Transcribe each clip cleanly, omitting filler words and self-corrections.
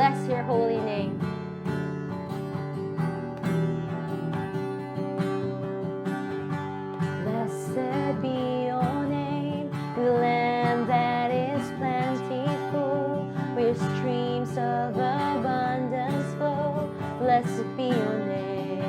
bless your holy name. Blessed be your name, in the land that is plentiful, where streams of abundance flow. Blessed be your name.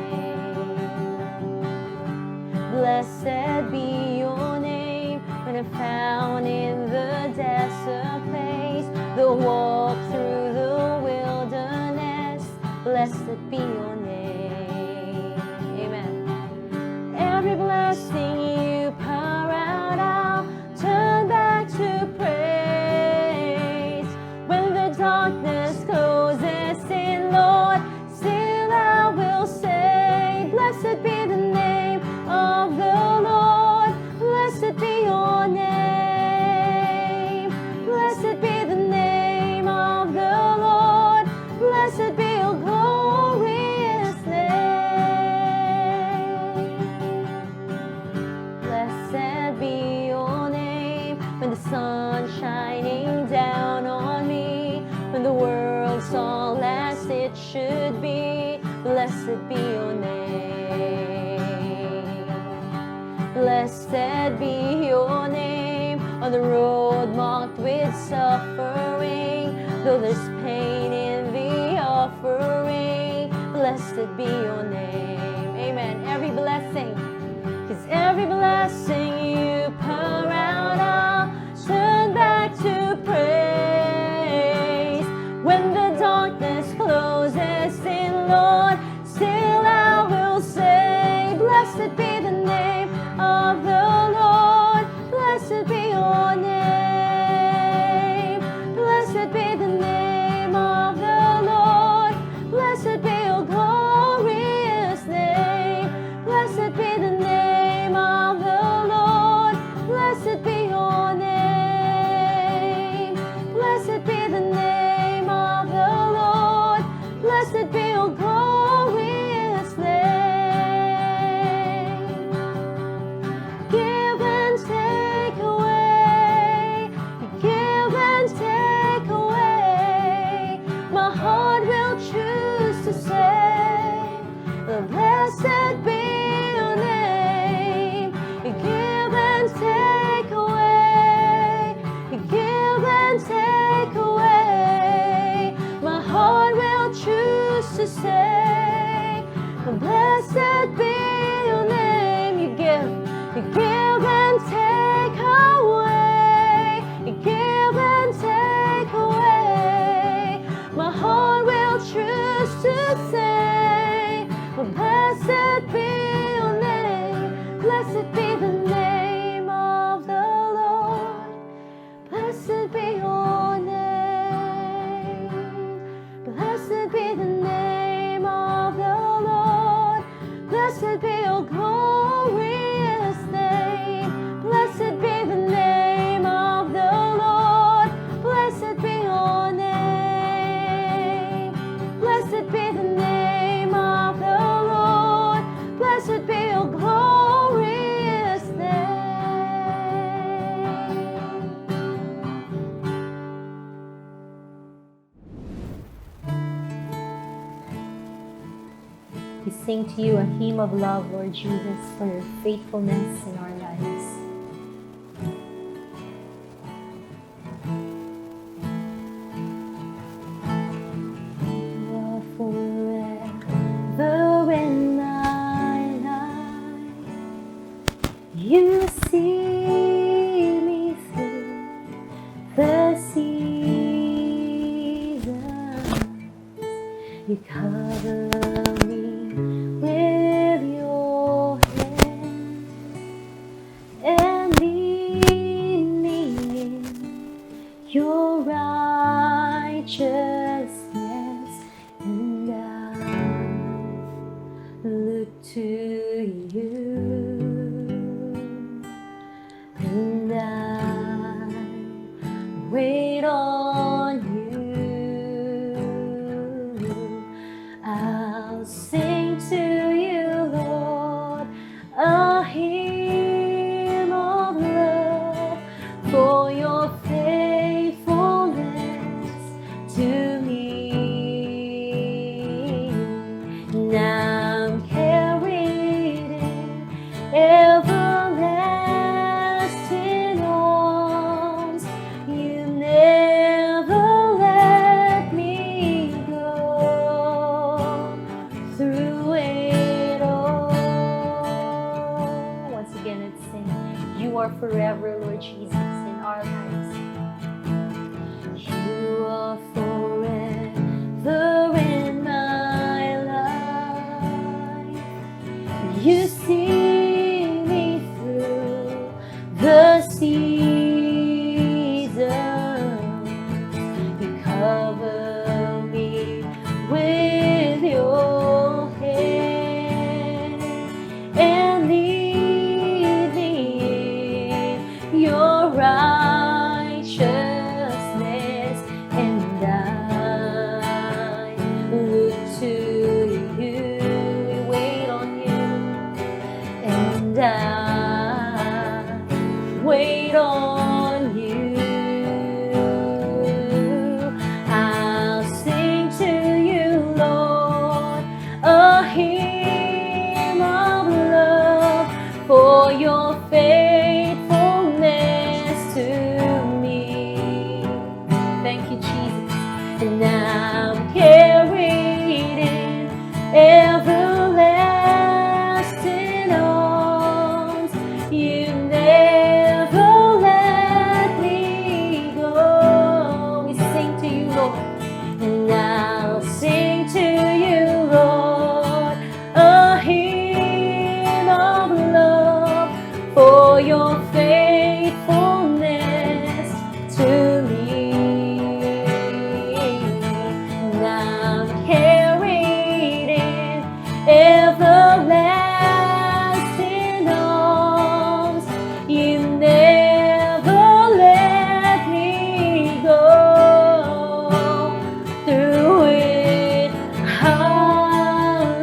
Blessed be your name, when I'm found in the desert place, the walk through the wilderness. Blessed be your name. Amen. Every blessing you pour out, I'll turn back to praise. When the darkness closes in, Lord, still I will say, blessed be the name of the Lord. Blessed be your name. Blessed be the name of the Lord. Blessed be your glorious name. Blessed be your name, when the sun's shining down on me, when the world's all as it should be. Blessed be your name. Blessed be your name, on the road marked with suffering, though there's pain in the offering. Blessed be your name. Amen. Every blessing, 'cause every blessing you pour out, I'll turn back to praise. When the darkness closes in, Lord, still I will say, blessed be the name of the Lord. Blessed be your name. Blessed be the name of the Lord. Blessed be your glorious name. Blessed be the name of the Lord. Blessed be your name. Blessed be the name of the Lord. Blessed be your glorious name. Give and take away. Give and take away. My heart will choose to say, blessed be your name. Give and take away. Give and take away. My heart will choose to say, blessed be your name. You give and take away. You give and take away. My heart will choose to say, blessed be your name. Blessed be the name of the Lord. Blessed be your name. Blessed be the name of the Lord. Blessed be your glorious name. Blessed be the name of the Lord. Blessed be your name. Blessed be the name of the Lord. Blessed be your glorious name. We sing to you a hymn of love, Lord Jesus, for your faithfulness in our lives. Forever in my life, you see me through the seasons. You cover me with your hand and lead me in your righteousness, and I look to you, and I wait on you. I'll sing to you, Lord, a hymn of love for your faithfulness to me. carried in everlasting arms. You never let me go. We sing to you, Lord. And I'll sing to you, Lord, a hymn of love for your faithfulness to me. And I'm carried in everlasting arms. You never let me go. Through it, hallelujah.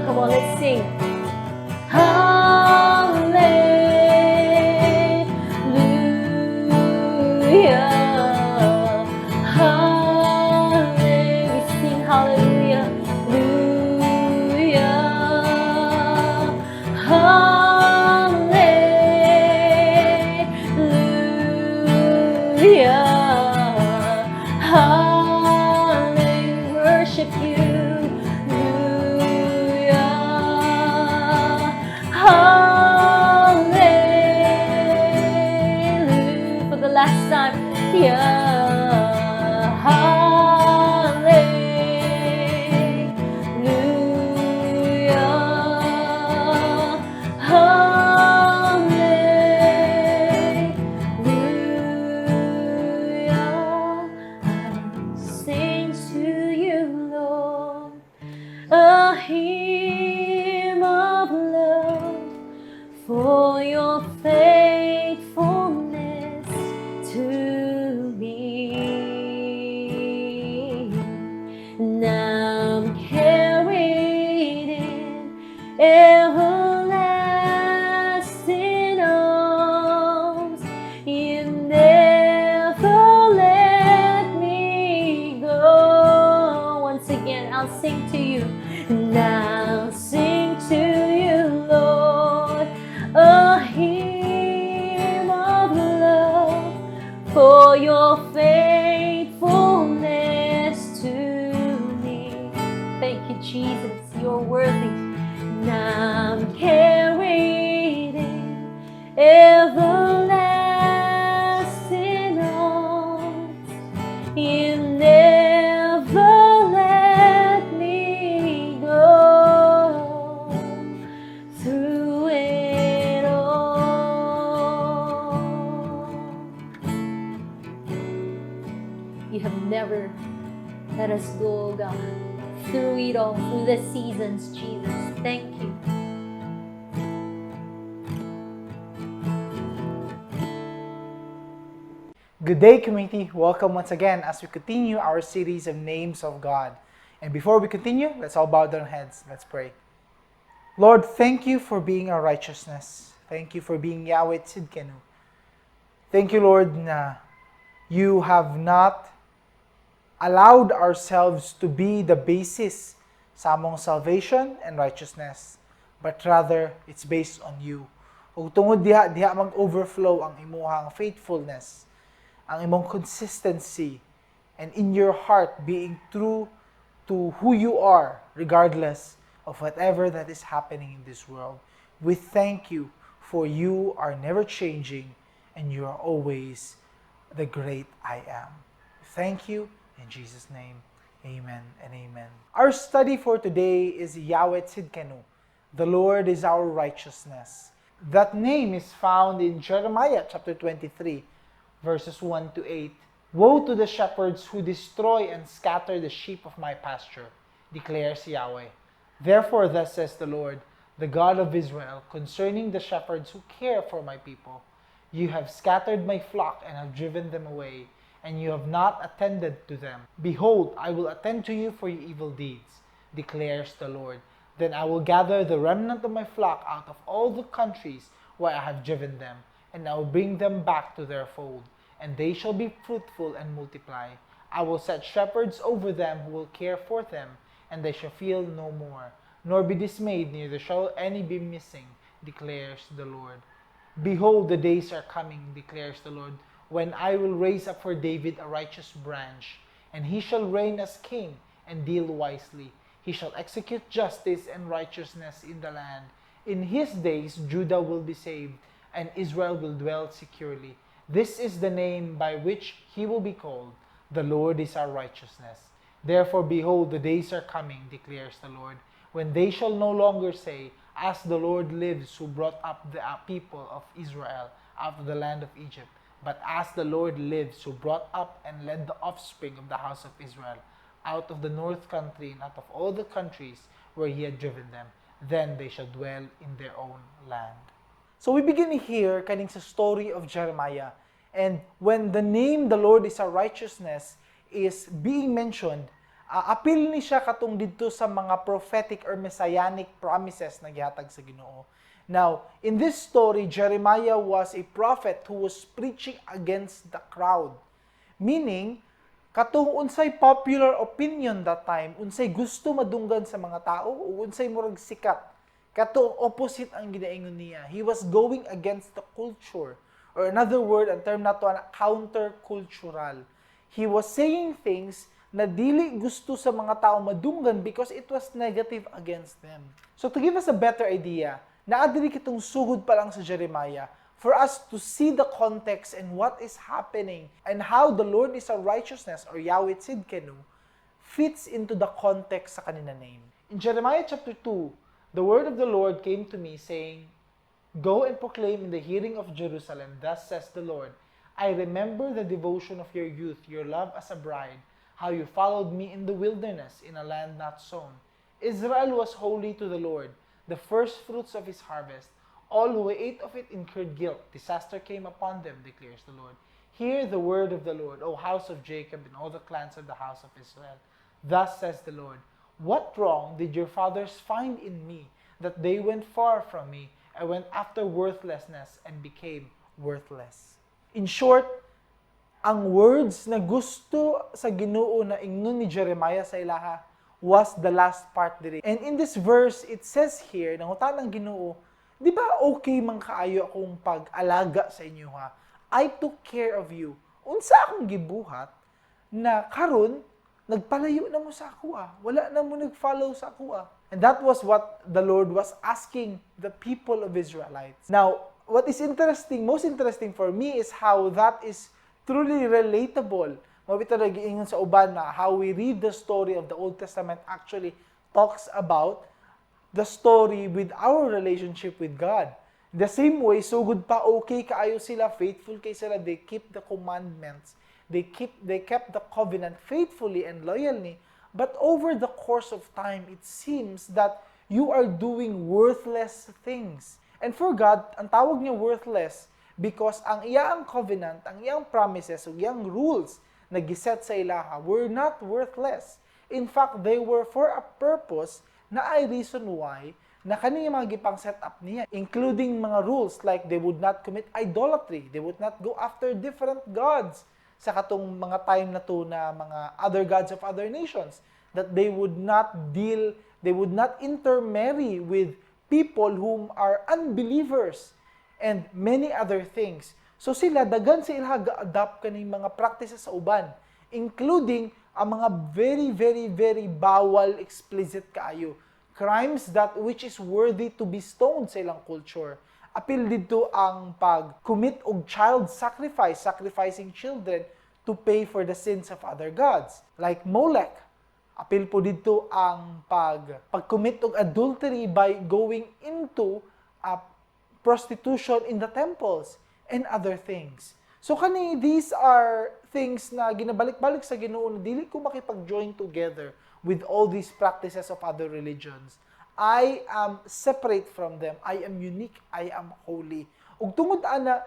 Come on, let's sing. Hallelujah. Hallelujah. We sing hallelujah. Hallelujah. Hallelujah. Worship you. Hallelujah. For the last time. Yeah. Hallelujah. Hallelujah. I sing to you, Lord, a hymn of love for your faithfulness to me. Now I'm carried in everlasting arms. You never let me go. Once again, I'll sing to you. And I'll sing to you, Lord, a hymn of love for your faithfulness to me. Thank you, Jesus. You're worthy. Now I'm carried in everlasting arms. You never let me go. Through it all, you have never let us go, God. Through it all, through the seasons, Jesus. Thank you. Good day, community. Welcome once again as we continue our series of names of God. And before we continue, let's all bow down our heads. Let's pray. Lord, thank you for being our righteousness. Thank you for being Yahweh Tsidkenu. Thank you, Lord, na you have not allowed ourselves to be the basis sa among salvation and righteousness, but rather it's based on you. Ug tungod diha mag-overflow ang imuhang faithfulness, ang imong consistency, and in your heart being true to who you are, regardless of whatever that is happening in this world. We thank you for you are never changing and you are always the great I am. Thank you. In Jesus' name, amen and amen. Our study for today is Yahweh Tsidkenu. The Lord is our righteousness. That name is found in Jeremiah chapter 23, verses 1 to 8. Woe to the shepherds who destroy and scatter the sheep of my pasture, declares Yahweh. Therefore thus says the Lord, the God of Israel, concerning the shepherds who care for my people. You have scattered my flock and have driven them away, and you have not attended to them. Behold, I will attend to you for your evil deeds, declares the Lord. Then I will gather the remnant of my flock out of all the countries where I have driven them, and I will bring them back to their fold, and they shall be fruitful and multiply. I will set shepherds over them who will care for them, and they shall feel no more, nor be dismayed, neither shall any be missing, declares the Lord. Behold, the days are coming, declares the Lord, when I will raise up for David a righteous branch, and he shall reign as king and deal wisely. He shall execute justice and righteousness in the land. In his days Judah will be saved, and Israel will dwell securely. This is the name by which he will be called. The Lord is our righteousness. Therefore, behold, the days are coming, declares the Lord, when they shall no longer say, As the Lord lives, who brought up the people of Israel out of the land of Egypt, but as the Lord lives, who brought up and led the offspring of the house of Israel out of the north country and out of all the countries where he had driven them, then they shall dwell in their own land. So we begin here kaning sa story of Jeremiah. And when the name the Lord is our righteousness is being mentioned, appeal ni siya katong dito sa mga prophetic or messianic promises na gihatag sa Ginoo. Now, in this story, Jeremiah was a prophet who was preaching against the crowd. Meaning, katong unsay popular opinion that time, unsay gusto madunggan sa mga tao, o unsay murag sikat. Katong opposite ang ginaingon niya. He was going against the culture. Or another word, ang term nato na counter-cultural. He was saying things na dili gusto sa mga tao madunggan because it was negative against them. So to give us a better idea, naadiri kitong sugod pa lang sa Jeremiah for us to see the context and what is happening and how the Lord is our righteousness or Yahweh Tsidkenu fits into the context sa kanina name. In Jeremiah chapter 2, the word of the Lord came to me saying, Go and proclaim in the hearing of Jerusalem, thus says the Lord, I remember the devotion of your youth, your love as a bride, how you followed me in the wilderness, in a land not sown. Israel was holy to the Lord, the first fruits of his harvest. All who ate of it incurred guilt. Disaster came upon them, declares the Lord. Hear the word of the Lord, O house of Jacob, and all the clans of the house of Israel. Thus says the Lord, What wrong did your fathers find in me, that they went far from me, and went after worthlessness, and became worthless? In short, ang words na gusto sa Ginoo na ingnon ni Jeremiah sa ilaha was the last part diri. And in this verse, it says here, nangutan ng Ginoo, di ba okay man kaayo akong pag-alaga sa inyo ha? I took care of you. Unsa akong gibuhat na karon nagpalayo na mo sa ako Wala na mo nag-follow sa ako And that was what the Lord was asking the people of Israelites. Now, what is interesting, most interesting for me is how that is truly relatable. Mabita nagiingon sa uban na how we read the story of the Old Testament actually talks about the story with our relationship with God. The same way, so good pa, okay kaayo sila, faithful kay sila, they keep the commandments, they kept the covenant faithfully and loyally. But over the course of time, it seems that you are doing worthless things. And for God, ang tawag niya worthless because ang iyang covenant, ang iyang promises, ang iyang rules na giset sa ilaha were not worthless. In fact, they were for a purpose na ay reason why na kaniyang mga gipang set up niya, including mga rules like they would not commit idolatry, they would not go after different gods sa katong mga time na to na mga other gods of other nations, that they would not intermarry with people whom are unbelievers and many other things. So sila dagan sa ilha ga-adapt kaning mga practices sa uban, including ang mga very, very, very bawal, explicit kaayo. Crimes that which is worthy to be stoned sa ilang culture. Apil dito ang pag-commit og child sacrifice, sacrificing children to pay for the sins of other gods. Like Molech. Apil po dito ang pag-commit og adultery by going into prostitution in the temples and other things. So these are things na ginabalik-balik sa Ginoo na dili ko makipag-join together with all these practices of other religions. I am separate from them. I am unique. I am holy. Ug tungod ana,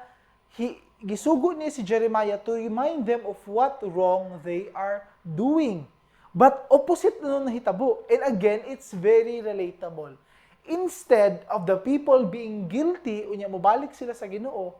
gisugo ni si Jeremiah to remind them of what wrong they are doing. But opposite na nahitabo. And again, it's very relatable. Instead of the people being guilty, unya mobalik sila sa Ginoo,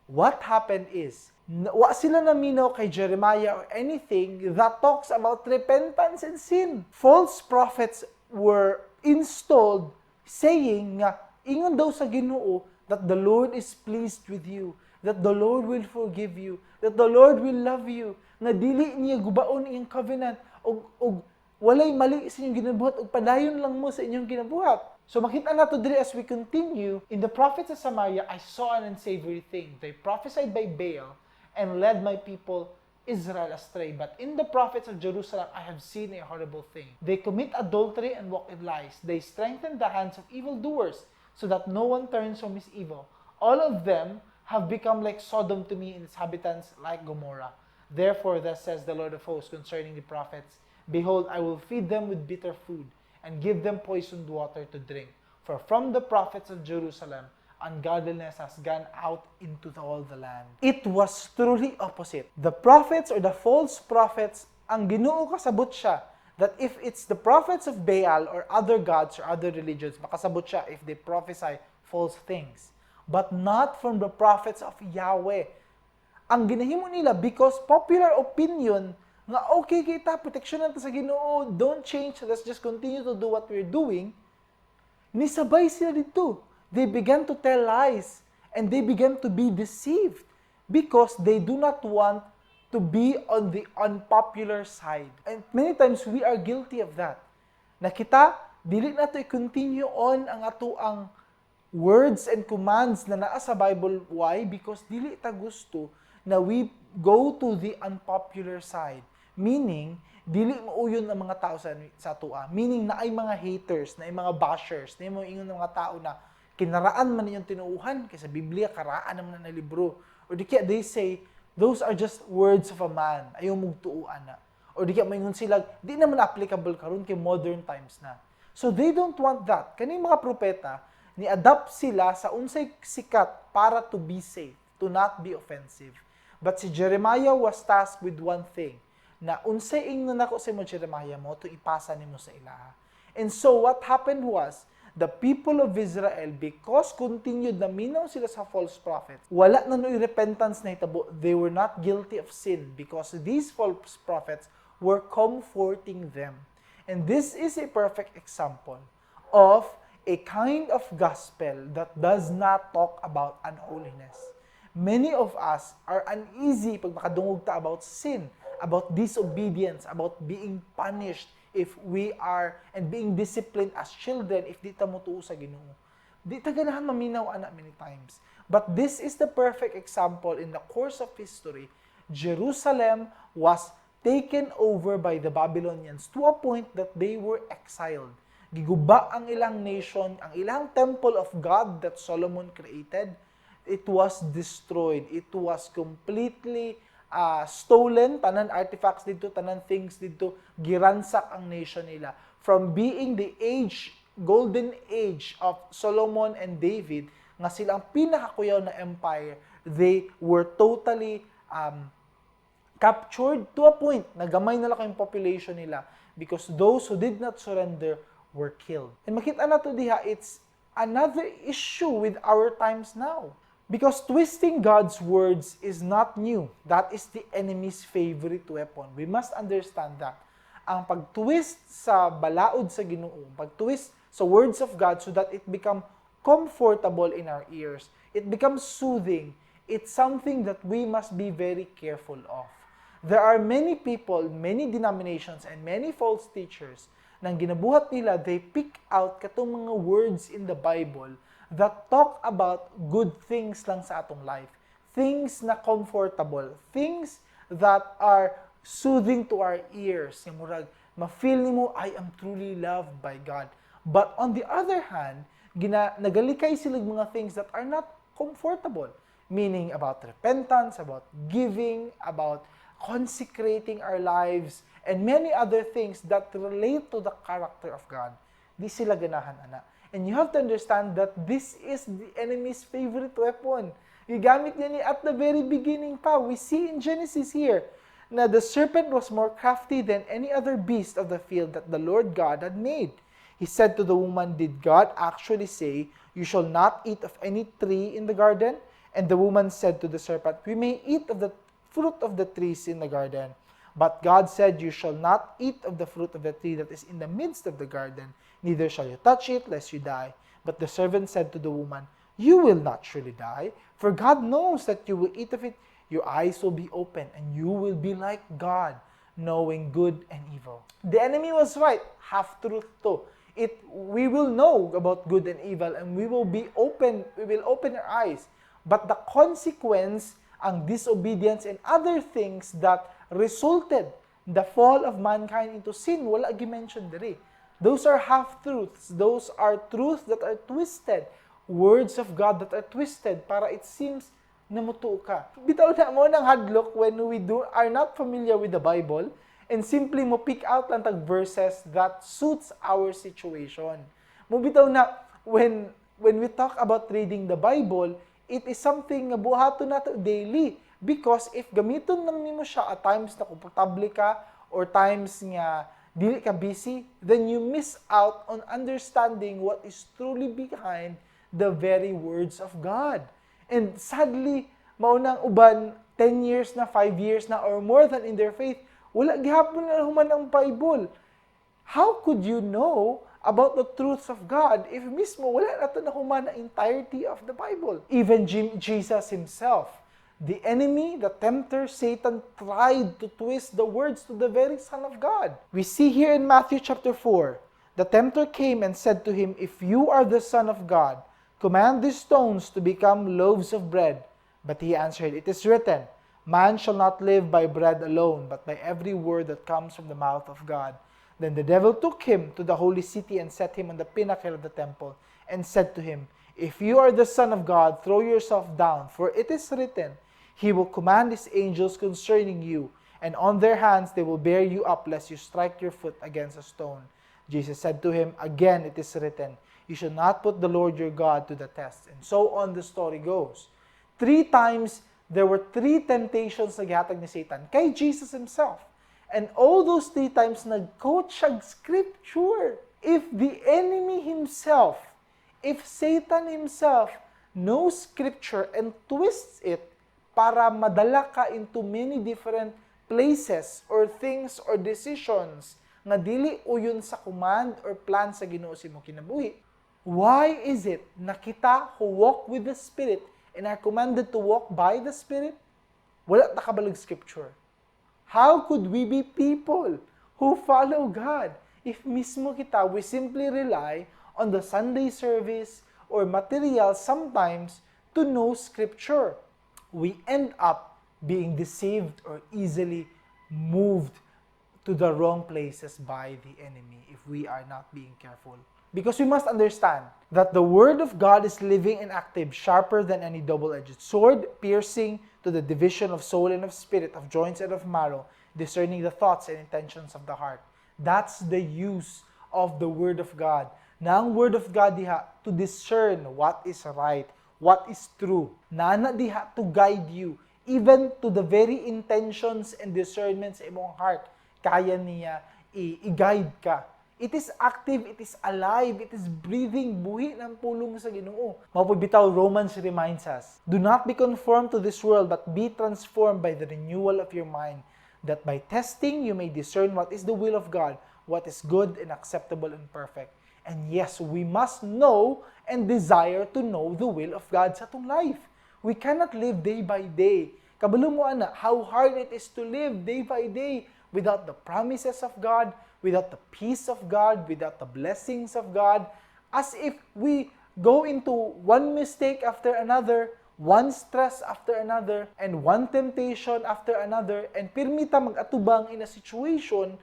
what happened is, wa sila naminaw kay Jeremiah or anything that talks about repentance and sin. False prophets were installed saying nga, ingon daw sa Ginoo that the Lord is pleased with you, that the Lord will forgive you, that the Lord will love you, na dili niya gubaon iyang covenant, og walay mali sa inyong ginabuhat, og padayon lang mo sa inyong ginabuhat. So makita na to diri as we continue, in the prophets of Samaria, I saw an unsavory thing. They prophesied by Baal and led my people Israel astray. But in the prophets of Jerusalem, I have seen a horrible thing. They commit adultery and walk in lies. They strengthen the hands of evildoers, so that no one turns from his evil. All of them have become like Sodom to me, and its inhabitants like Gomorrah. Therefore, thus says the Lord of hosts concerning the prophets, Behold, I will feed them with bitter food, and give them poisoned water to drink. For from the prophets of Jerusalem, ungodliness has gone out into all the land. It was truly opposite. The prophets or the false prophets, ang Ginoo kasabot siya, that if it's the prophets of Baal or other gods or other religions, makasabot siya if they prophesy false things. But not from the prophets of Yahweh. Ang ginahimo nila, because popular opinion, nga okay kita, protection natin sa Ginoo, don't change, let's just continue to do what we're doing, nisabay sila dito. They began to tell lies, and they began to be deceived, because they do not want to be on the unpopular side. And many times, we are guilty of that. Na kita, dili na to i-continue on ang atoang words and commands na naa sa Bible. Why? Because dili ta gusto na we go to the unpopular side. Meaning, dili mauyon ang mga tao sa atua. Meaning, na ay mga haters, na ay mga bashers, na ay mga ingon ng mga tao na kinaraan man ninyong tinuuhan, kasi Biblia, karaan naman na libro. Or di kaya they say, those are just words of a man, ayaw mong tuuan na. Or di kaya maingon sila, di naman applicable karon kay modern times na. So they don't want that. Kaning mga propeta, ni-adapt sila sa unsay sikat para to be safe, to not be offensive. But si Jeremiah was tasked with one thing, na unsay ingnon nako sa mo Jeremiah mo, to ipasa nimo sa ilaha. And so what happened was, the people of Israel, because continued na minaw sila sa false prophets, wala na no'y repentance na hitabo. They were not guilty of sin because these false prophets were comforting them. And this is a perfect example of a kind of gospel that does not talk about unholiness. Many of us are uneasy pag makadungog ta about sin, about disobedience, about being punished if we are, and being disciplined as children if di ta motuo sa Ginoo. Di ta ganahan maminaw ana many times. But this is the perfect example in the course of history. Jerusalem was taken over by the Babylonians to a point that they were exiled. Giguba ang ilang nation, ang ilang temple of God that Solomon created, it was destroyed. It was completely stolen, tanan artifacts dito, tanan things dito, giransak ang nation nila. From being the golden age of Solomon and David, nga sila ang pinakakuyaw na empire, they were totally captured to a point na gamay na lang yung population nila because those who did not surrender were killed. And makita na to diha, it's another issue with our times now. Because twisting God's words is not new. That is the enemy's favorite weapon. We must understand that. Ang pag-twist sa balaod sa Ginoo, pag-twist sa words of God so that it become comfortable in our ears, it becomes soothing, it's something that we must be very careful of. There are many people, many denominations, and many false teachers nang ginabuhat nila, they pick out katong mga words in the Bible that talk about good things lang sa atong life. Things na comfortable. Things that are soothing to our ears. Yung murag, ma-feel nimo, I am truly loved by God. But on the other hand, nagalikay sila mga things that are not comfortable. Meaning about repentance, about giving, about consecrating our lives, and many other things that relate to the character of God. Di sila ganahan, ana. And you have to understand that this is the enemy's favorite weapon. Gigamit niya ni at the very beginning pa. We see in Genesis here na the serpent was more crafty than any other beast of the field that the Lord God had made. He said to the woman, did God actually say, you shall not eat of any tree in the garden? And the woman said to the serpent, we may eat of the fruit of the trees in the garden. But God said, you shall not eat of the fruit of the tree that is in the midst of the garden, neither shall you touch it, lest you die. But the servant said to the woman, you will not surely die, For God knows that you will eat of it, your eyes will be open, and you will be like God, knowing good and evil. The enemy was right, half-truth to. We will know about good and evil, and we will open our eyes. But the consequence, ang disobedience and other things that resulted the fall of mankind into sin, wala gi-mention diri. Those are half-truths. Those are truths that are twisted. Words of God that are twisted para it seems na mutuo ka. Bitaw na mo ng hadlok when we are not familiar with the Bible and simply mo pick out lang tag verses that suits our situation. Mo bitaw na when we talk about reading the Bible, it is something nga buhaton nato daily. Because if gamiton lang nimo siya at times na komportable ka or times nga dili ka busy, then you miss out on understanding what is truly behind the very words of God. And sadly, maunang uban 10 years na, 5 years na, or more than in their faith, wala gihapon na human ang Bible. How could you know about the truths of God if mismo wala nato na human ang entirety of the Bible? Even Jesus himself, the enemy, the tempter, Satan, tried to twist the words to the very Son of God. We see here in Matthew chapter 4, the tempter came and said to him, "If you are the Son of God, command these stones to become loaves of bread." But he answered, "It is written, man shall not live by bread alone, but by every word that comes from the mouth of God." Then the devil took him to the holy city and set him on the pinnacle of the temple, and said to him, "If you are the Son of God, throw yourself down, for it is written, He will command His angels concerning you, and on their hands they will bear you up, lest you strike your foot against a stone." Jesus said to him, "Again it is written, you shall not put the Lord your God to the test." And so on the story goes. 3 times, there were 3 temptations na gihatag ni Satan kay Jesus himself. And all those 3 times, nag-quote siya scripture. If the enemy himself, if Satan himself knows scripture and twists it para madala ka into many different places or things or decisions nga dili uyon sa command or plan sa Ginoo sa imong kinabuhi, why is it na kita who walk with the Spirit and are commanded to walk by the Spirit, wala ta kabalag scripture? How could we be people who follow God if mismo kita, we simply rely on the Sunday service or material sometimes to know scripture? We end up being deceived or easily moved to the wrong places by the enemy if we are not being careful. Because we must understand that the Word of God is living and active, sharper than any double-edged sword, piercing to the division of soul and of spirit, of joints and of marrow, discerning the thoughts and intentions of the heart. That's the use of the Word of God. Na ang Word of God diha to discern what is right, what is true. Nana diha to guide you, even to the very intentions and discernments sa imong heart. Kaya niya i-guide ka. It is active, it is alive, it is breathing, buhi ng pulong sa Ginoo. Mapabitaw, Romans reminds us, "Do not be conformed to this world, but be transformed by the renewal of your mind, that by testing you may discern what is the will of God, what is good and acceptable and perfect." And yes, we must know and desire to know the will of God sa atong life. We cannot live day by day. Kabalo mo ana, how hard it is to live day by day without the promises of God, without the peace of God, without the blessings of God, as if we go into one mistake after another, one stress after another, and one temptation after another, and pirmita mag-atubang in a situation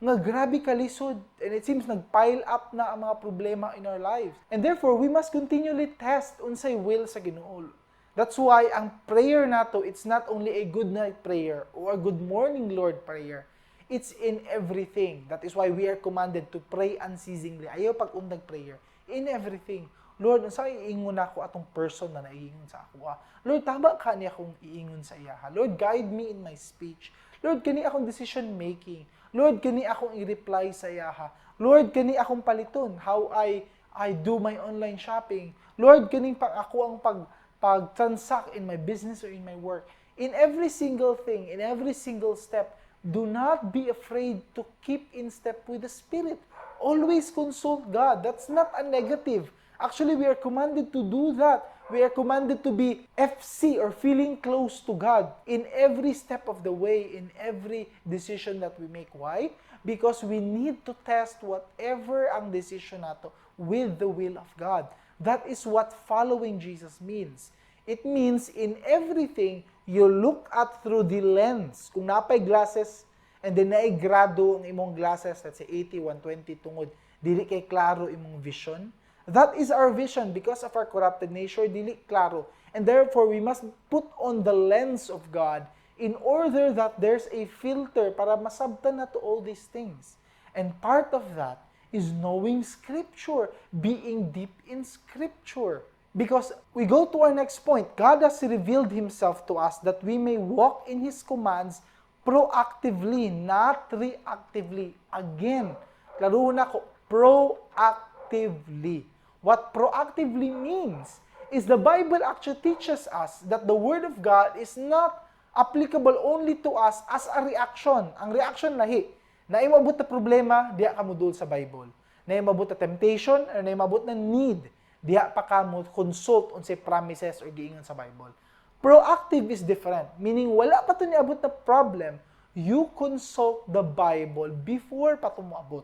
nga grabe kalisod, and it seems nagpile up na ang mga problema in our lives. And therefore, we must continually test unsay will sa Ginoo. That's why ang prayer nato, it's not only a good night prayer or a good morning Lord prayer. It's in everything. That is why we are commanded to pray unceasingly. Ayaw pag-undag prayer. In everything. Lord, unsa iingon ako atong person na naiingon sa ako? Lord, tama ka niya akong iingon sa iya. Lord, guide me in my speech. Lord, kani akong decision making. Lord, kani akong i-reply sa iya. Lord, kani akong paliton how I do my online shopping. Lord, kani pag ako ang pag-transact in my business or in my work. In every single thing, in every single step, do not be afraid to keep in step with the Spirit. Always consult God. That's not a negative. Actually, we are commanded to do that. We are commanded to be FC or feeling close to God in every step of the way, in every decision that we make. Why? Because we need to test whatever ang decision nato with the will of God. That is what following Jesus means. It means in everything, you look at through the lens. Kung napay glasses, and then naigrado ang imong glasses, let's say 80, 120 tungod, dili kay klaro imong vision. That is our vision because of our corrupted nature, dili klaro. And therefore, we must put on the lens of God in order that there's a filter para masabtan na to all these things. And part of that is knowing Scripture, being deep in Scripture. Because we go to our next point, God has revealed Himself to us that we may walk in His commands proactively, not reactively. Again, klaro na ko, proactively. What proactively means is the Bible actually teaches us that the Word of God is not applicable only to us as a reaction. Ang reaction lahi, na imabot na problema, diya ka mudul sa Bible. Na imabot na temptation, or na imabot na need, diya pa ka mo consult on say promises or giingon sa Bible. Proactive is different, meaning wala pa to niabot na problem, you consult the Bible before pa to moabot.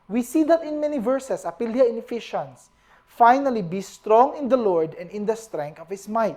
We see that in many verses, apil diya in Ephesians. Finally, be strong in the Lord and in the strength of His might.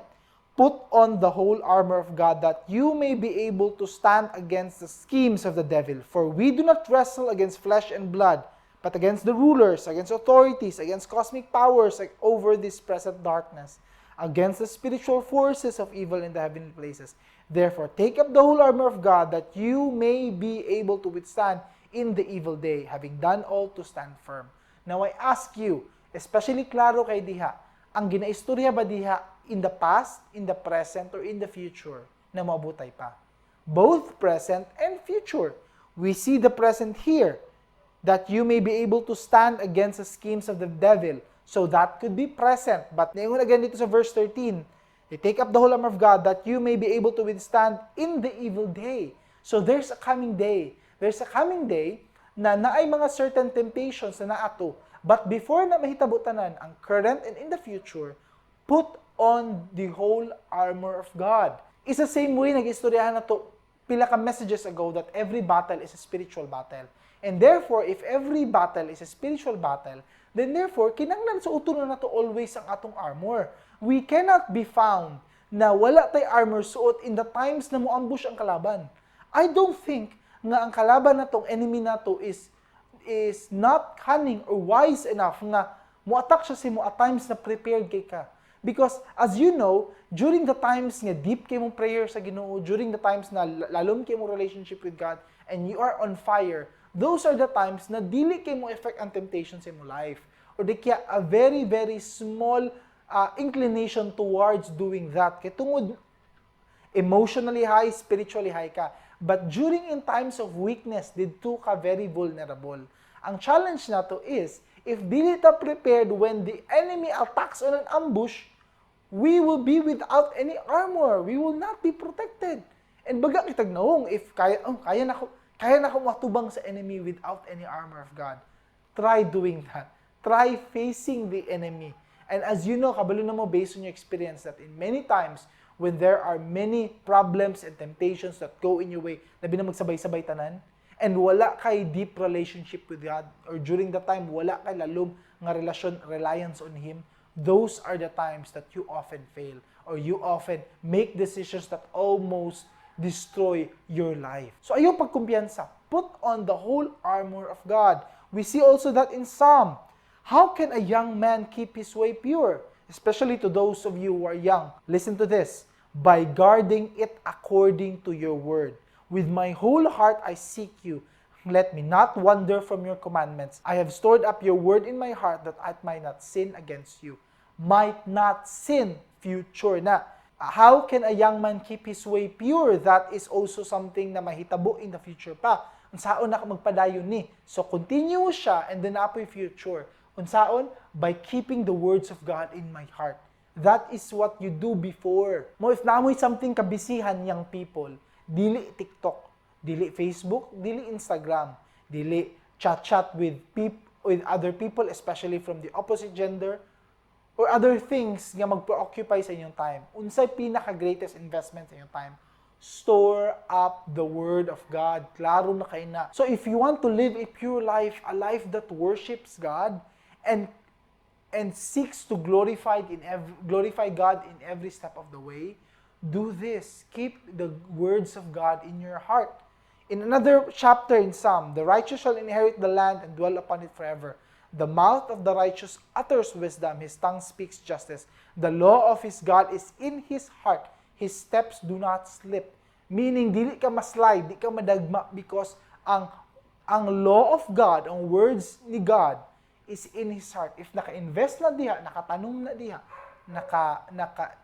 Put on the whole armor of God that you may be able to stand against the schemes of the devil. For we do not wrestle against flesh and blood, but against the rulers, against authorities, against cosmic powers over this present darkness, against the spiritual forces of evil in the heavenly places. Therefore, take up the whole armor of God that you may be able to withstand in the evil day, having done all to stand firm. Now I ask you, especially klaro kay diha, ang ginaistorya ba diha in the past, in the present, or in the future na maabutay pa? Both present and future. We see the present here, that you may be able to stand against the schemes of the devil. So that could be present. But ngayon again dito sa verse 13, they take up the whole armor of God that you may be able to withstand in the evil day. So there's a coming day. There's a coming day na naay mga certain temptations na naato. But before na mahitabo tanan ang current and in the future, put on the whole armor of God. It's the same way nag-istoryahan na to pila ka messages ago that every battle is a spiritual battle. And therefore, if every battle is a spiritual battle, then therefore, kinanglan sa uto na to always ang atong armor. We cannot be found na wala tay armor suot in the times na mo-ambush ang kalaban. I don't think nga ang kalaban na tong enemy na to is not cunning or wise enough nga mo-attack siya sa mo at times na prepared kay ka. Because as you know, during the times nga deep kay mong prayer sa Ginoo, during the times na lalom kay mong relationship with God, and you are on fire, those are the times na dili kay mo effect ang temptation sa imong life. Or di kaya a very, very small inclination towards doing that. Kaya tungod emotionally high, spiritually high ka. But during in times of weakness, didto ka very vulnerable. Ang challenge na to is, if dili ta prepared when the enemy attacks on an ambush, we will be without any armor. We will not be protected. And baga kitag naong, if kaya na ko matubang sa enemy without any armor of God. Try doing that. Try facing the enemy. And as you know, kabalo na mo based on your experience that in many times, when there are many problems and temptations that go in your way, labi na magsabay-sabay tanan, and wala kay deep relationship with God, or during the time, wala kay lalong nga relasyon, reliance on Him, those are the times that you often fail, or you often make decisions that almost destroy your life. So ayaw pagkumpiyansa. Put on the whole armor of God. We see also that in Psalm. How can a young man keep his way pure? Especially to those of you who are young. Listen to this. By guarding it according to your word. With my whole heart I seek you. Let me not wander from your commandments. I have stored up your word in my heart that I might not sin against you. Might not sin, future na. How can a young man keep his way pure? That is also something na mahitabo in the future pa. Unsaon na ka magpadayon ni. So continue siya and then apoy future. Unsaon? By keeping the words of God in my heart. That is what you do before. Mo if namoy something kabisihan young people, dili TikTok, dili Facebook, dili Instagram, dili chat with other people, especially from the opposite gender. or other things nga mag-preoccupy sa inyong time. Unsay pinaka-greatest investment sa inyong time? Store up the Word of God. Klaro na kayo na. So if you want to live a pure life, a life that worships God, and seeks to glorify God in every step of the way, do this. Keep the words of God in your heart. In another chapter in Psalm, the righteous shall inherit the land and dwell upon it forever. The mouth of the righteous utters wisdom, his tongue speaks justice. The law of his God is in his heart, his steps do not slip. Meaning, dili ka maslide, di ka madagma, because ang law of God, ang words ni God, is in his heart. If naka-invest na diha, nakatanong na diha,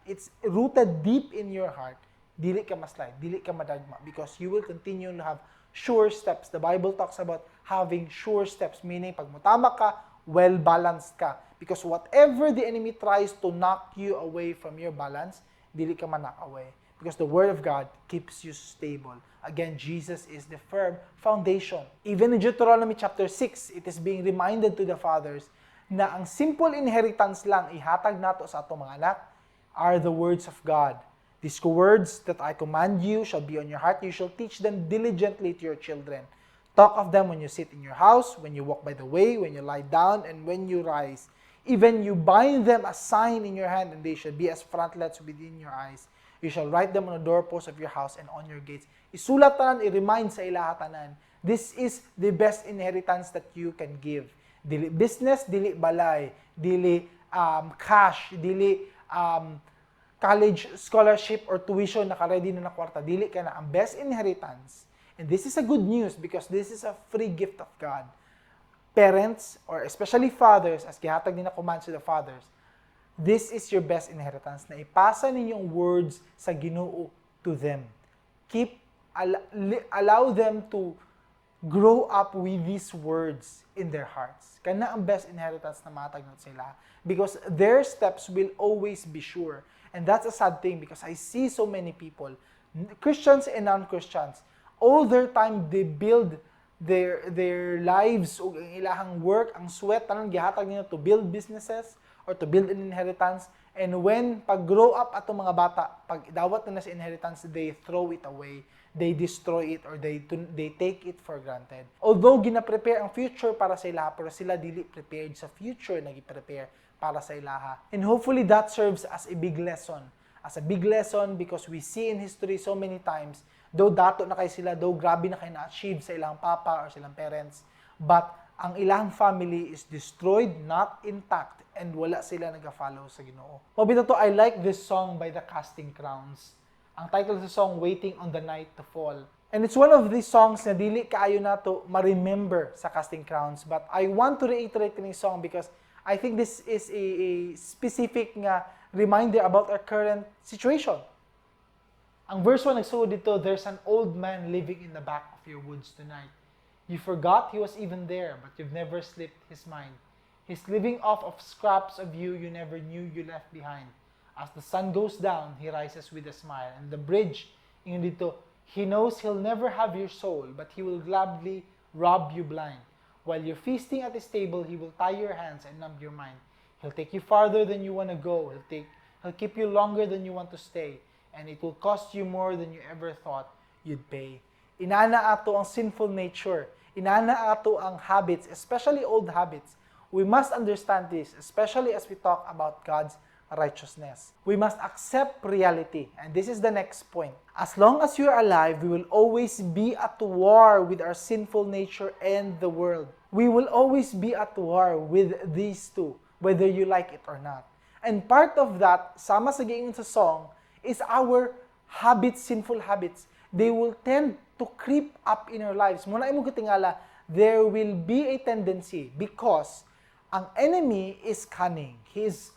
it's rooted deep in your heart, dili ka maslide, dili ka madagma, because you will continue to have sure steps. The Bible talks about having sure steps, meaning pag mutama ka, well-balanced ka. Because whatever the enemy tries to knock you away from your balance, dili ka man knock away. Because the Word of God keeps you stable. Again, Jesus is the firm foundation. Even in Deuteronomy chapter 6, it is being reminded to the fathers na ang simple inheritance lang ihatag nato sa atong mga anak are the words of God. These words that I command you shall be on your heart. You shall teach them diligently to your children. Talk of them when you sit in your house, when you walk by the way, when you lie down, and when you rise. Even you bind them as sign in your hand, and they shall be as frontlets within your eyes. You shall write them on the doorposts of your house and on your gates. Isulat tanan, i-remind sa ilaha tanan. This is the best inheritance that you can give. Dili business, dili balay, dili cash, dili college scholarship or tuition na ka-ready na kwarta. Dili ka na. Ang best inheritance, and this is a good news because this is a free gift of God. Parents, or especially fathers, as gihatag din na command to the fathers, this is your best inheritance na ipasa ninyong words sa Ginoo to them. Allow them to grow up with these words in their hearts. Kana ang best inheritance na matag na sila. Because their steps will always be sure. And that's a sad thing because I see so many people, Christians and non-Christians, all their time they build their lives o ang ilahang work, ang sweat, tanang gihatag nila to build businesses or to build an inheritance. And when pag-grow up atong mga bata, pag dawat na sa inheritance, they throw it away, they destroy it, or they take it for granted. Although gina-prepare ang future para sa ilaha, pero sila dili prepared sa future na gi-prepare para sa ilaha. And hopefully that serves as a big lesson. As a big lesson because we see in history so many times, though dato na kay sila, though grabe na kayo na-achieve sa ilang papa or sa ilang parents, but ang ilang family is destroyed, not intact, and wala sila nag-follow sa Ginoo. Mabito to, I like this song by the Casting Crowns. Ang title sa song, Waiting on the Night to Fall. And it's one of these songs na dili kaayo na to ma-remember sa Casting Crowns, but I want to reiterate this song because I think this is a specific nga reminder about our current situation. Ang verse 1 nagsuod dito, there's an old man living in the back of your woods tonight. You forgot he was even there, but you've never slipped his mind. He's living off of scraps of you never knew you left behind. As the sun goes down, he rises with a smile. And the bridge, yun dito, he knows he'll never have your soul, but he will gladly rob you blind. While you're feasting at his table, he will tie your hands and numb your mind. He'll take you farther than you want to go. He'll keep you longer than you want to stay. And it will cost you more than you ever thought you'd pay. Inana ato ang sinful nature. Inana ato ang habits, especially old habits. We must understand this, especially as we talk about God's righteousness. We must accept reality. And this is the next point. As long as you are alive, we will always be at war with our sinful nature and the world. We will always be at war with these two, whether you like it or not. And part of that, sama sa giingon sa song, is our habits, sinful habits. They will tend to creep up in our lives. Muna imo katingala, there will be a tendency because ang enemy is cunning. He is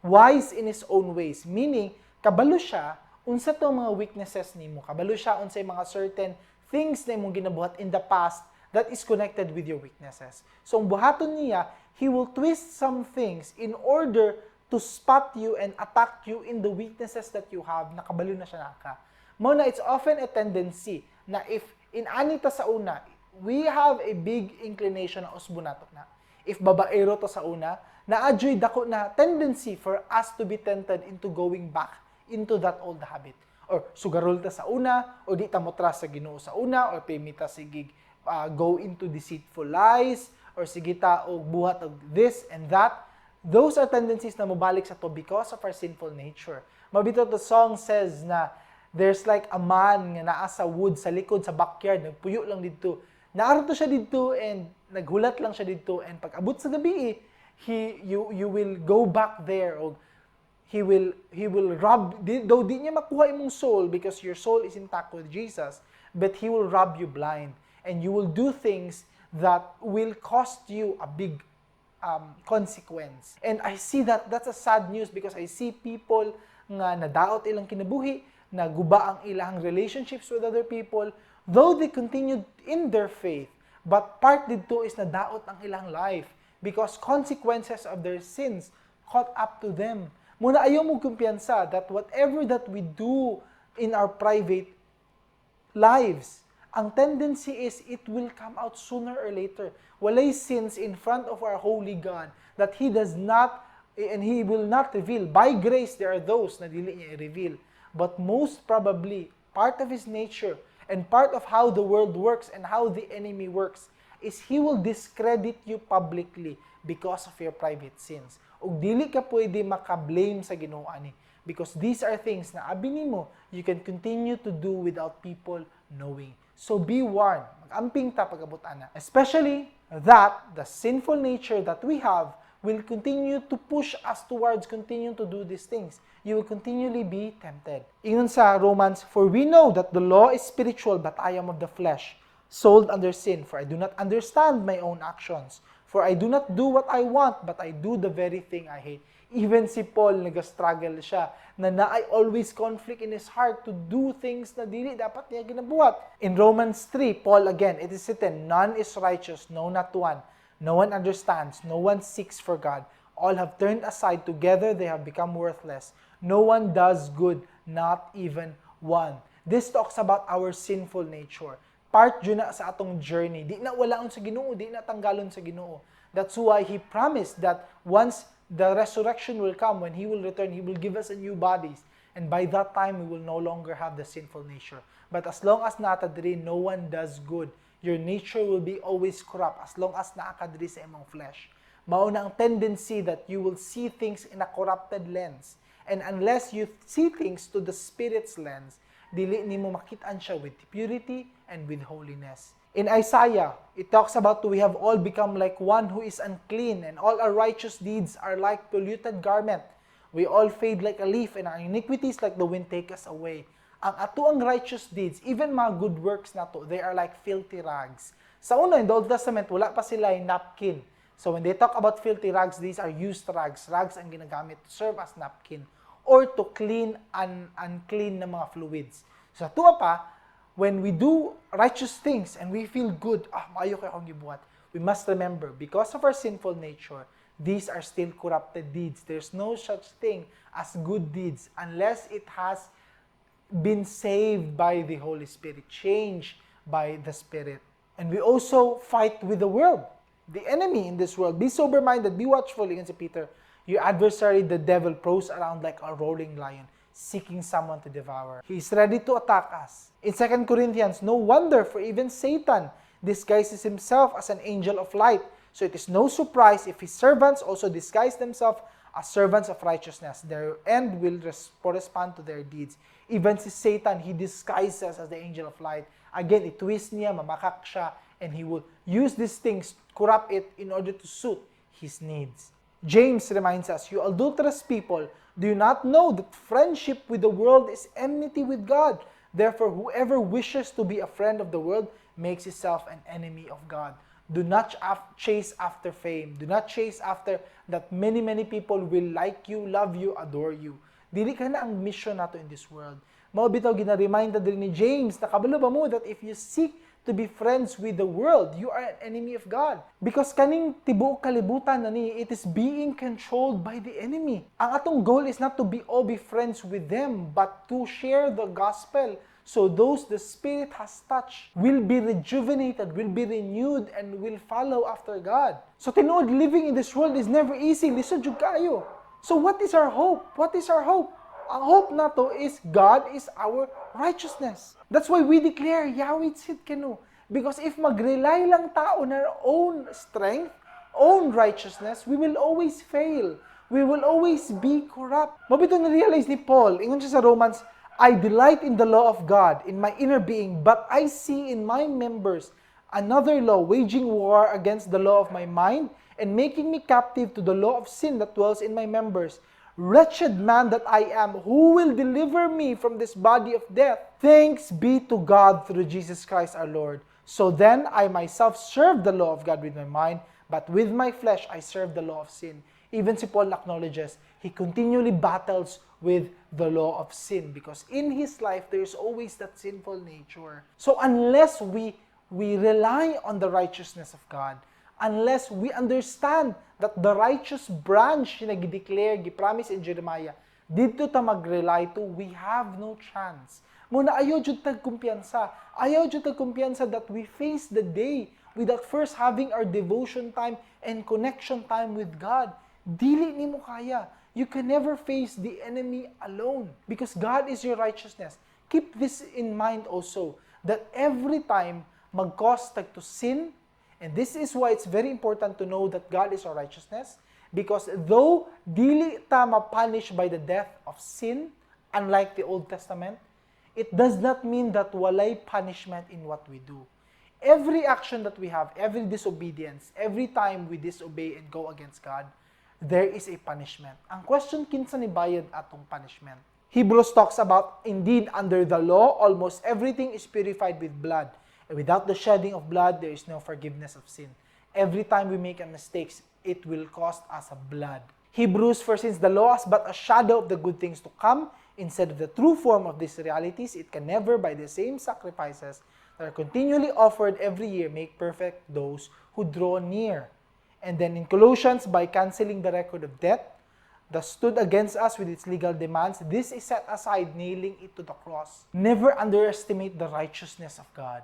wise in his own ways. Meaning, kabalo siya, unsa to mga weaknesses nimo. Kabalo siya unsay mga certain things na imong ginabuhat in the past that is connected with your weaknesses. So, ang buhaton niya, he will twist some things in order to spot you and attack you in the weaknesses that you have, nakabalo na siya naka. Muna, it's often a tendency na if inanita sa una, we have a big inclination na usbunatok na. If babaero to sa una, naadyoy dako na tendency for us to be tempted into going back into that old habit. Or sugarol ta sa una, o di ta mo trust sa Ginoo sa una, or pimita sige go into deceitful lies, or sige ta og buhat og this and that. Those are tendencies na mobalik sa to because of our sinful nature. Mabito the song says na there's like a man nga naa sa wood sa likod sa backyard, nagpuyo lang didto. Naarto siya didto and naghulat lang siya didto, and pag abot sa gabi, you will go back there, or he will rob, though di niya makuha imong soul because your soul is intact with Jesus, but he will rob you blind, and you will do things that will cost you a big consequence. And I see that's a sad news because I see people nga nadaot ilang kinabuhi, naguba ang ilang relationships with other people, though they continued in their faith, but part dito is nadaot ang ilang life because consequences of their sins caught up to them. Muna ayaw mo kumpiyansa that whatever that we do in our private lives, ang tendency is it will come out sooner or later. Walay sins in front of our holy God that He does not, and He will not reveal. By grace, there are those na dili niya i-reveal. But most probably, part of His nature and part of how the world works and how the enemy works is He will discredit you publicly because of your private sins. Ug dili ka pwede maka-blame sa Ginoo ani because these are things na abi nimo you can continue to do without people knowing. So be warned. Mag-amping ta pag-abot ana. Especially that the sinful nature that we have will continue to push us towards continuing to do these things. You will continually be tempted. Ingon sa Romans, for we know that the law is spiritual, but I am of the flesh, sold under sin, for I do not understand my own actions. For I do not do what I want, but I do the very thing I hate. Even si Paul, nag-struggle siya, na I always conflict in his heart to do things na dili dapat niya ginabuhat. In Romans 3, Paul again, it is written, none is righteous, no, not one. No one understands, no one seeks for God. All have turned aside, together they have become worthless. No one does good, not even one. This talks about our sinful nature. Part yun na sa atong journey. Di na walaon sa Ginoo, di na tanggalon sa Ginoo. That's why He promised that once the resurrection will come, when He will return, He will give us a new bodies. And by that time, we will no longer have the sinful nature. But as long as natadiri, no one does good. Your nature will be always corrupt as long as naakadiri sa imong flesh. Mauna ang tendency that you will see things in a corrupted lens. And unless you see things to the Spirit's lens, dili nimo makitaan siya with purity and with holiness. In Isaiah, it talks about we have all become like one who is unclean, and all our righteous deeds are like polluted garment. We all fade like a leaf, and our iniquities like the wind take us away. Ang atuang righteous deeds, even mga good works nato, they are like filthy rags. Sa una, in the Old Testament, wala pa sila yung napkin. So when they talk about filthy rags, these are used rags. Rags ang ginagamit to serve as napkin or to clean unclean na mga fluids. So sa tuwa pa, when we do righteous things and we feel good, maayo kayo akong gibuhat, we must remember, because of our sinful nature, these are still corrupted deeds. There's no such thing as good deeds unless it has been saved by the Holy Spirit, changed by the Spirit. And we also fight with the world, the enemy in this world. Be sober-minded, be watchful, against Peter. Your adversary, the devil, prowls around like a roaring lion, seeking someone to devour. He is ready to attack us. In 2 Corinthians, no wonder, for even Satan disguises himself as an angel of light. So it is no surprise if his servants also disguise themselves as servants of righteousness. Their end will correspond to their deeds. Even si Satan, he disguises as the angel of light. Again, itwist niya, mamakak siya, and he will use these things, corrupt it in order to suit his needs. James reminds us, you adulterous people, do you not know that friendship with the world is enmity with God? Therefore, whoever wishes to be a friend of the world makes himself an enemy of God. Do not chase after fame. Do not chase after that many people will like you, love you, adore you. Dili ka na ang mission nato in this world. Mao bitaw gina-remind din ni James na kabalo ba mo that if you seek to be friends with the world, you are an enemy of God. Because kaning tibuok kalibutan na ni, it is being controlled by the enemy. Ang atong goal is not to be friends with them, but to share the gospel So those the Spirit has touched will be rejuvenated, will be renewed, and will follow after God. So tinuod, living in this world is never easy. Lisod jud kayo. So what is our hope? What is our hope? Ang hope nato is God is our righteousness. That's why we declare Yahweh Tsidkenu. Because if mag-rely lang tao on our own strength, own righteousness, we will always fail. We will always be corrupt. Mabito na-realize ni Paul, ingon siya sa Romans, I delight in the law of God, in my inner being, but I see in my members another law, waging war against the law of my mind, and making me captive to the law of sin that dwells in my members. Wretched man that I am, who will deliver me from this body of death? Thanks be to God through Jesus Christ our Lord. So then I myself serve the law of God with my mind, but with my flesh I serve the law of sin. Even si Paul acknowledges, he continually battles with the law of sin because in his life there is always that sinful nature. So unless we rely on the righteousness of God, unless we understand that the righteous branch na gi-declare, gi-promise in Jeremiah, dito ta mag-rely to, we have no chance. Muna ayaw jud tag kumpiyansa. Ayaw jud tag kumpiyansa that we face the day without first having our devotion time and connection time with God. Dili nimo kaya. You can never face the enemy alone because God is your righteousness. Keep this in mind also, that every time mag-cause tag to sin, and this is why it's very important to know that God is our righteousness, because though dili ta ma-punish by the death of sin, unlike the Old Testament, it does not mean that walay punishment in what we do. Every action that we have, every disobedience, every time we disobey and go against God, there is a punishment. Ang question, kinsa ni bayad atong punishment? Hebrews talks about, indeed, under the law, almost everything is purified with blood. And without the shedding of blood, there is no forgiveness of sin. Every time we make a mistake, it will cost us a blood. Hebrews, for since the law is but a shadow of the good things to come, instead of the true form of these realities, it can never, by the same sacrifices that are continually offered every year, make perfect those who draw near. And then in Colossians, by canceling the record of debt that stood against us with its legal demands, this is set aside, nailing it to the cross. Never underestimate the righteousness of God.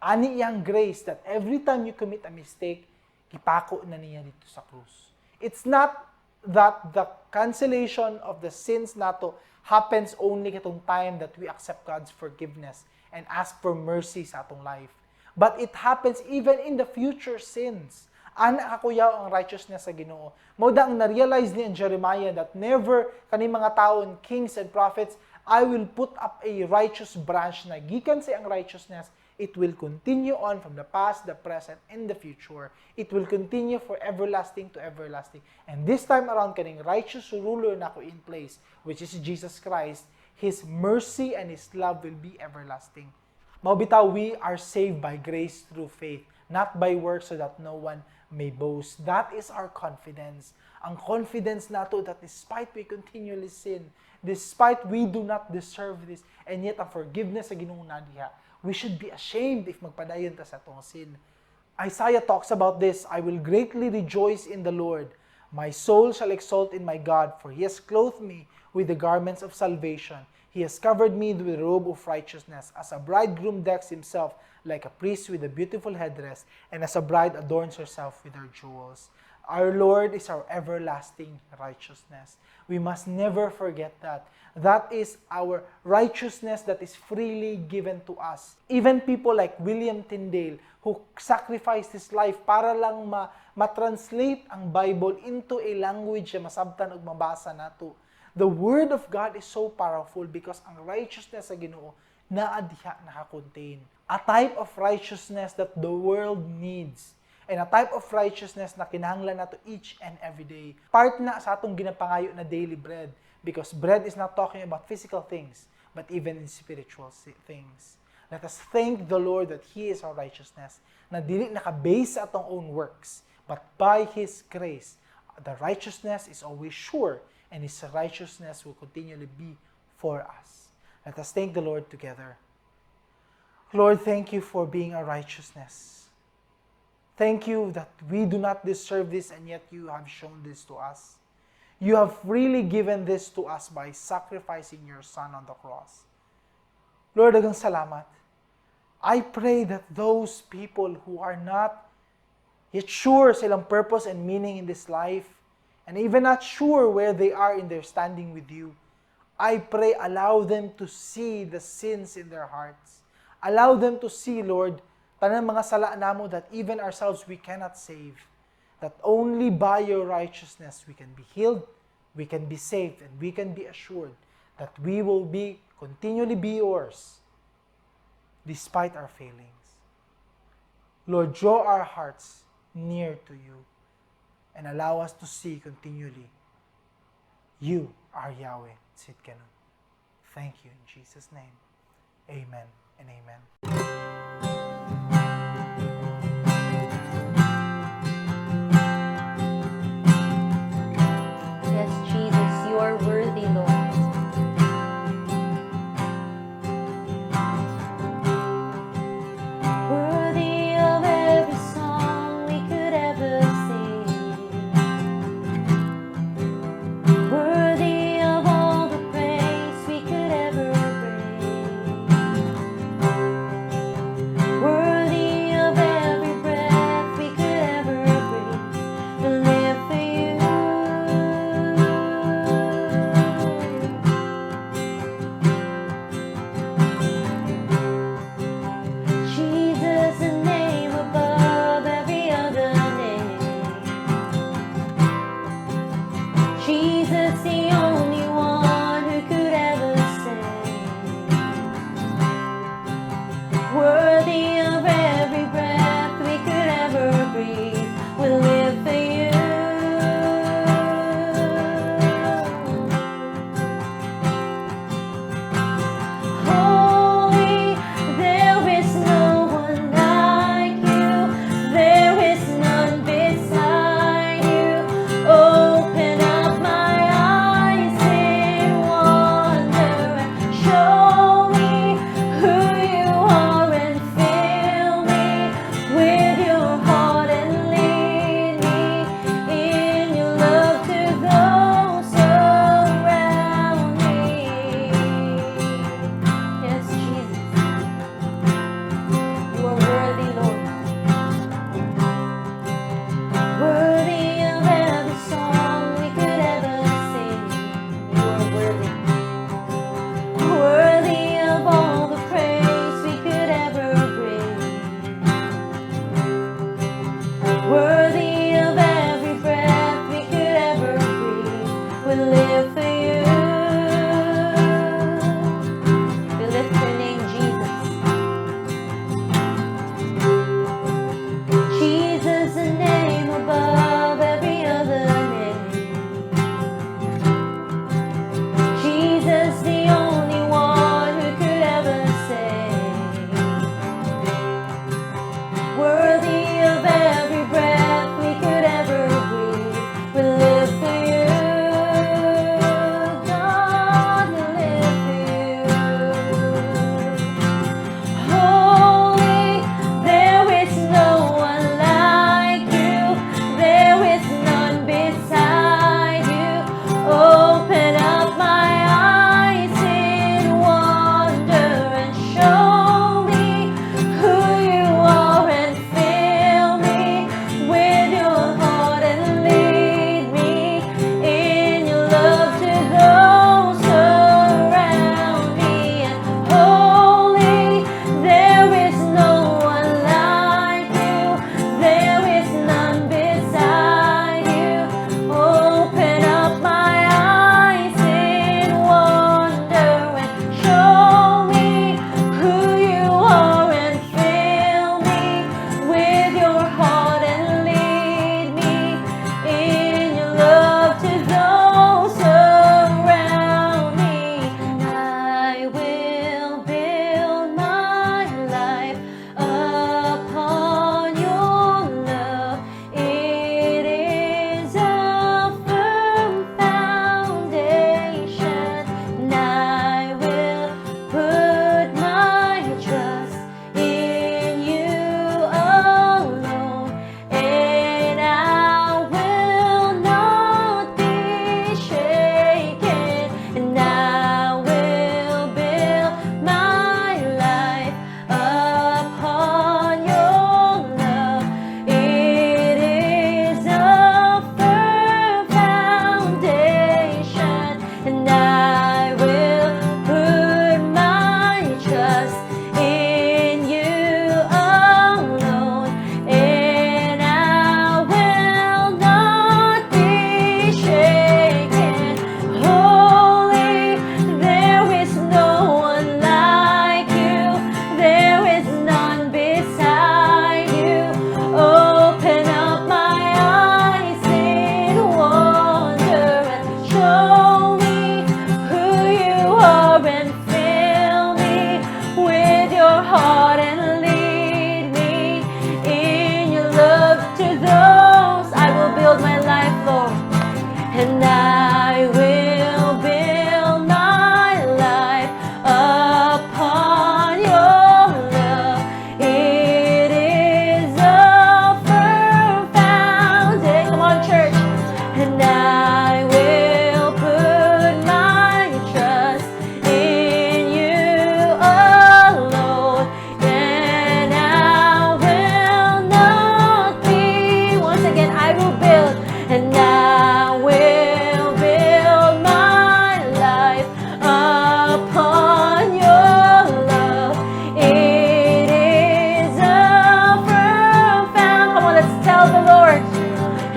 Ani iyang grace that every time you commit a mistake, ipako na niya dito sa krus. It's not that the cancellation of the sins nato happens only katong time that we accept God's forgiveness and ask for mercy sa atong life. But it happens even in the future sins. Ana kakuyaw ang righteousness sa Ginoo. Mao ang na-realize ni in Jeremiah that never kani mga taon, kings and prophets, I will put up a righteous branch na gikan sa ang righteousness. It will continue on from the past, the present, and the future. It will continue for everlasting to everlasting. And this time around, kaning righteous ruler na ko in place, which is Jesus Christ, His mercy and His love will be everlasting. Mao bitaw, we are saved by grace through faith, not by works, so that no one may boast. That is our confidence. Ang confidence nato that despite we continually sin, despite we do not deserve this, and yet ang forgiveness sa Ginoo na diha, we should be ashamed if magpadayon ta sa atong sin. Isaiah talks about this, I will greatly rejoice in the Lord. My soul shall exult in my God, for He has clothed me with the garments of salvation. He has covered me with a robe of righteousness, as a bridegroom decks himself like a priest with a beautiful headdress, and as a bride adorns herself with her jewels. Our Lord is our everlasting righteousness. We must never forget that. That is our righteousness that is freely given to us. Even people like William Tyndale, who sacrificed his life para lang ma-translate ang Bible into a language na masabtan ug mabasa nato. The Word of God is so powerful because ang righteousness sa Ginoo naa diha naka-contain. A type of righteousness that the world needs. And a type of righteousness na kinahanglan nato each and every day. Part na sa atong ginapangayo na daily bread. Because bread is not talking about physical things, but even in spiritual things. Let us thank the Lord that He is our righteousness, na dili naka-base sa atong own works, but by His grace, the righteousness is always sure, and His righteousness will continually be for us. Let us thank the Lord together. Lord, thank you for being our righteousness. Thank you that we do not deserve this, and yet you have shown this to us. You have freely given this to us by sacrificing your Son on the cross. Lord, daghang salamat. I pray that those people who are not yet sure sa ilang purpose and meaning in this life, and even not sure where they are in their standing with you, I pray, allow them to see the sins in their hearts. Allow them to see, Lord, tanang mga sala namo that even ourselves we cannot save. That only by your righteousness we can be healed, we can be saved, and we can be assured that we will continually be yours despite our failings. Lord, draw our hearts near to you and allow us to see continually you are Yahweh Tsidkenu. Thank you in Jesus' name. Amen and amen. Yes, Jesus, you are worthy, Lord. Worthy of every song we could ever sing. Worthy of all the praise we could ever bring.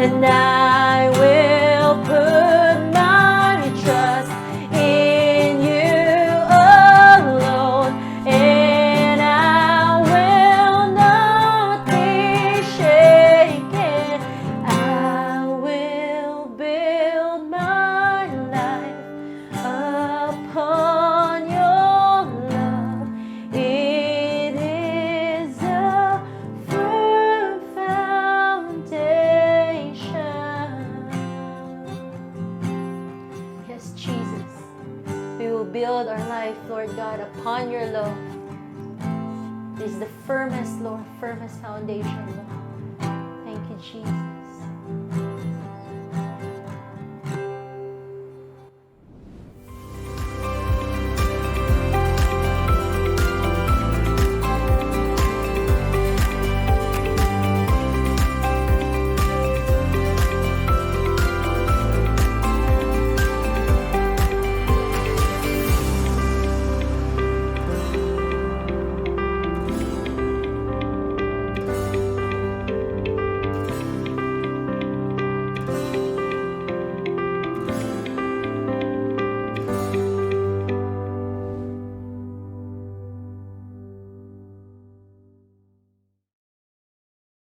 and I will put my trust in you alone, and I will not be shaken. I will build my life upon your love. It is a firm foundation. Yes, Jesus, we will build our life, Lord God, upon your love. It is the firmest, Lord, firmest foundation, Lord. Thank you, Jesus.